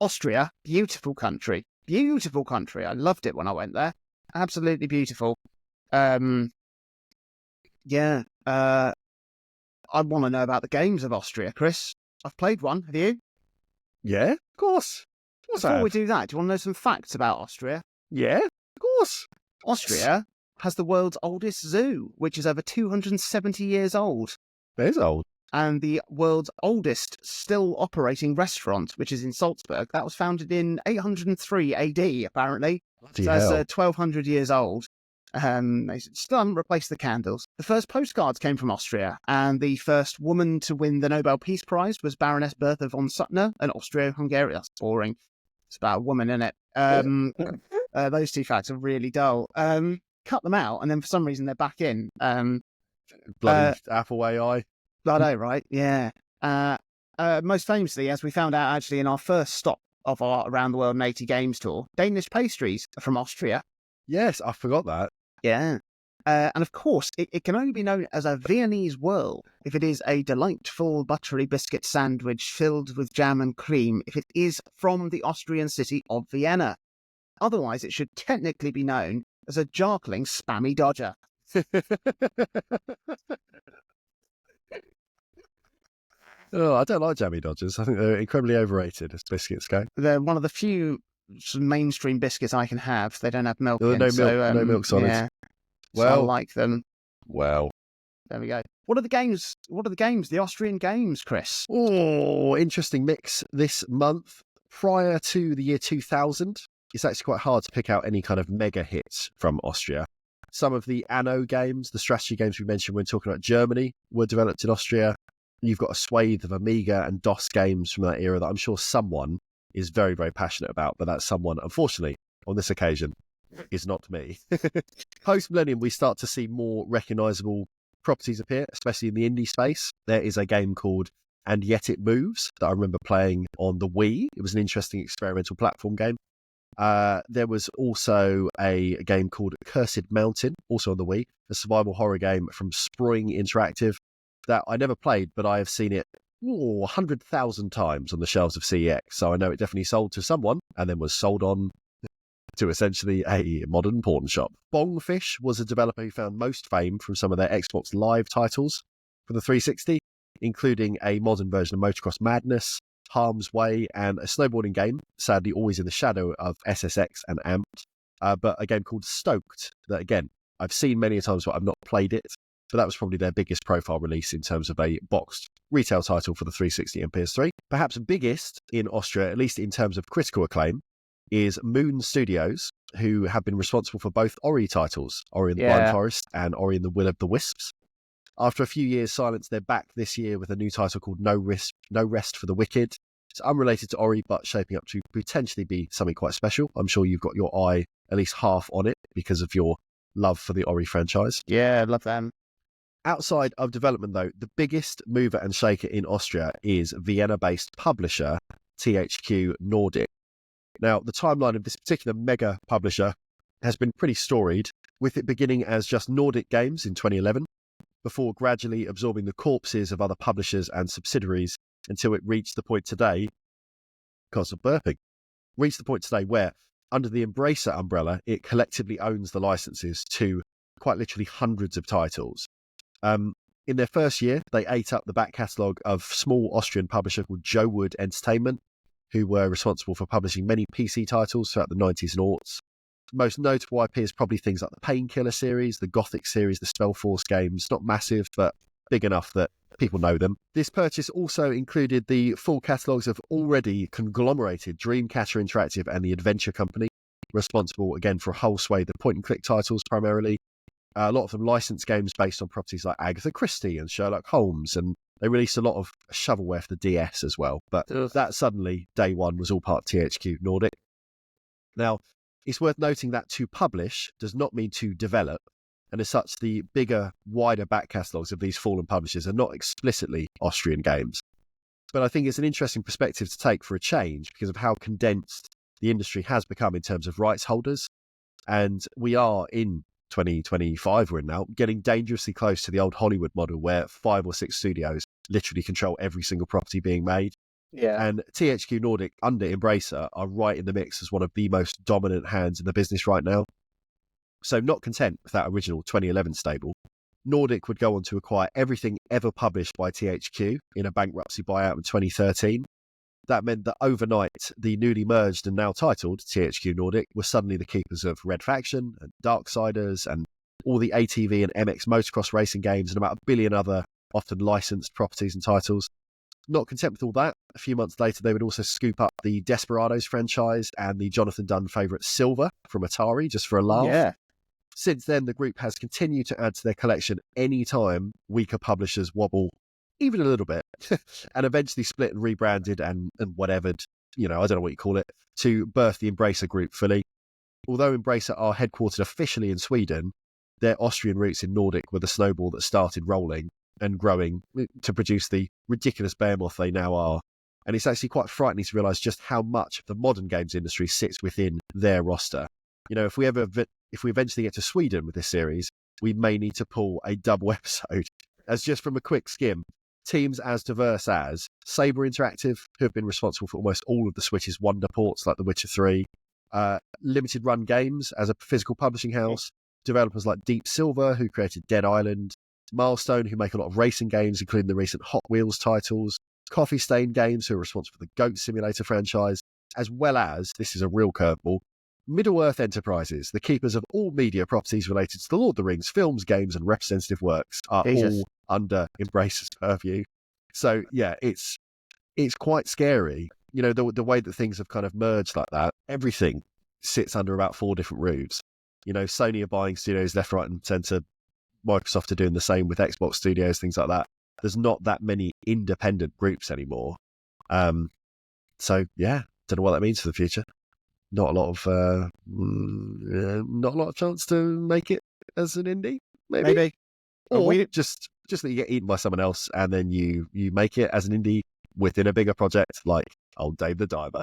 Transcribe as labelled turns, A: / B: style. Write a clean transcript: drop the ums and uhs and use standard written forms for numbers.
A: Austria, beautiful country. Beautiful country. I loved it when I went there. Absolutely beautiful. Yeah. I want to know about the games of Austria, Chris. I've played one. Have you?
B: Yeah, of course.
A: Before we do that, do you want to know some facts about Austria?
B: Yeah, of course.
A: Austria has the world's oldest zoo, which is over 270 years old.
B: That is old.
A: And the world's oldest still operating restaurant, which is in Salzburg. That was founded in 803 AD, apparently.
B: Bloody
A: So
B: hell.
A: it's 1,200 years old. They still haven't replaced the candles. The first postcards came from Austria, and the first woman to win the Nobel Peace Prize was Baroness Bertha von Suttner, an Austro-Hungarian. That's boring. It's about a woman, isn't it? Those two facts are really dull. Cut them out, and then for some reason they're back in.
B: Bloody Apple AI.
A: I know, right? Yeah. Most famously, as we found out actually in our first stop of our Around the World in 80 Games tour, Danish pastries are from Austria.
B: Yes, I forgot that.
A: Yeah. And of course, it can only be known as a Viennese whirl if it is a delightful buttery biscuit sandwich filled with jam and cream, if it is from the Austrian city of Vienna. Otherwise, it should technically be known as a jarkling spammy dodger.
B: Oh, I don't like jammy dodgers. I think they're incredibly overrated as biscuits go.
A: They're one of the few mainstream biscuits I can have. They don't have milk in.
B: No milk solids.
A: Yeah.
B: Well,
A: so I like them.
B: Well,
A: there we go. What are the games? The Austrian games, Chris?
B: Oh, interesting mix this month. Prior to the year 2000, it's actually quite hard to pick out any kind of mega hits from Austria. Some of the Anno games, the strategy games we mentioned when talking about Germany, were developed in Austria. You've got a swathe of Amiga and DOS games from that era that I'm sure someone is very, very passionate about, but that someone, unfortunately, on this occasion, is not me. Post-millennium, we start to see more recognisable properties appear, especially in the indie space. There is a game called And Yet It Moves that I remember playing on the Wii. It was an interesting experimental platform game. There was also a game called Cursed Mountain, also on the Wii, a survival horror game from Spring Interactive that I never played, but I have seen it 100,000 times on the shelves of CEX. So I know it definitely sold to someone and then was sold on to essentially a modern pawn shop. Bongfish was a developer who found most fame from some of their Xbox Live titles for the 360, including a modern version of Motocross Madness, Harm's Way, and a snowboarding game, sadly always in the shadow of SSX and Amped, but a game called Stoked that, again, I've seen many a times, but I've not played it. But that was probably their biggest profile release in terms of a boxed retail title for the 360 and PS3. Perhaps biggest in Austria, at least in terms of critical acclaim, is Moon Studios, who have been responsible for both Ori titles, Ori and the Blind Forest and Ori and the Will of the Wisps. After a few years' silence, they're back this year with a new title called No Rest for the Wicked. It's unrelated to Ori, but shaping up to potentially be something quite special. I'm sure you've got your eye at least half on it because of your love for the Ori franchise.
A: Yeah, love them.
B: Outside of development, though, the biggest mover and shaker in Austria is Vienna-based publisher THQ Nordic. Now, the timeline of this particular mega publisher has been pretty storied, with it beginning as just Nordic Games in 2011, before gradually absorbing the corpses of other publishers and subsidiaries until it reached the point today, because of burping, where, under the Embracer umbrella, it collectively owns the licenses to quite literally hundreds of titles. In their first year, they ate up the back catalogue of small Austrian publisher called Joe Wood Entertainment, who were responsible for publishing many PC titles throughout the 90s and aughts. Most notable IP is probably things like the Painkiller series, the Gothic series, the Spellforce games. Not massive, but big enough that people know them. This purchase also included the full catalogues of already conglomerated Dreamcatcher Interactive and the Adventure Company, responsible again for a whole swathe of point-and-click titles primarily. A lot of them licensed games based on properties like Agatha Christie and Sherlock Holmes, and they released a lot of shovelware for the DS as well. But that suddenly, day one, was all part THQ Nordic. Now, it's worth noting that to publish does not mean to develop, and as such, the bigger, wider back catalogues of these fallen publishers are not explicitly Austrian games. But I think it's an interesting perspective to take for a change because of how condensed the industry has become in terms of rights holders. And we are in 2025 we're in now, getting dangerously close to the old Hollywood model where 5 or 6 studios literally control every single property being made.
A: Yeah.
B: And THQ Nordic under Embracer are right in the mix as one of the most dominant hands in the business right now. So not content with that original 2011 stable, Nordic would go on to acquire everything ever published by THQ in a bankruptcy buyout in 2013. That meant that overnight, the newly merged and now titled THQ Nordic were suddenly the keepers of Red Faction and Darksiders and all the ATV and MX motocross racing games and about 1 billion other often licensed properties and titles. Not content with all that, a few months later they would also scoop up the Desperados franchise and the Jonathan Dunn favourite Silver from Atari, just for a laugh.
A: Yeah.
B: Since then, the group has continued to add to their collection any time weaker publishers wobble even a little bit, and eventually split and rebranded and whatevered, I don't know what you call it, to birth the Embracer Group fully. Although Embracer are headquartered officially in Sweden, their Austrian roots in Nordic were the snowball that started rolling and growing to produce the ridiculous behemoth they now are. And it's actually quite frightening to realise just how much of the modern games industry sits within their roster. If we eventually get to Sweden with this series, we may need to pull a double episode. As just from a quick skim, teams as diverse as Saber Interactive, who have been responsible for almost all of the Switch's Wonder ports like The Witcher 3, Limited Run Games as a physical publishing house, developers like Deep Silver, who created Dead Island, Milestone, who make a lot of racing games, including the recent Hot Wheels titles, Coffee Stain Games, who are responsible for the Goat Simulator franchise, as well as, this is a real curveball, Middle-earth Enterprises, the keepers of all media properties related to the Lord of the Rings films, games, and representative works, are all under Embracer's purview. So, yeah, it's quite scary. The way that things have kind of merged like that, everything sits under about 4 different roofs. Sony are buying studios left, right, and centre. Microsoft are doing the same with Xbox studios, things like that. There's not that many independent groups anymore. So, yeah, don't know what that means for the future. Not a lot of chance to make it as an indie, maybe. Or just that you get eaten by someone else and then you make it as an indie within a bigger project like old Dave the Diver.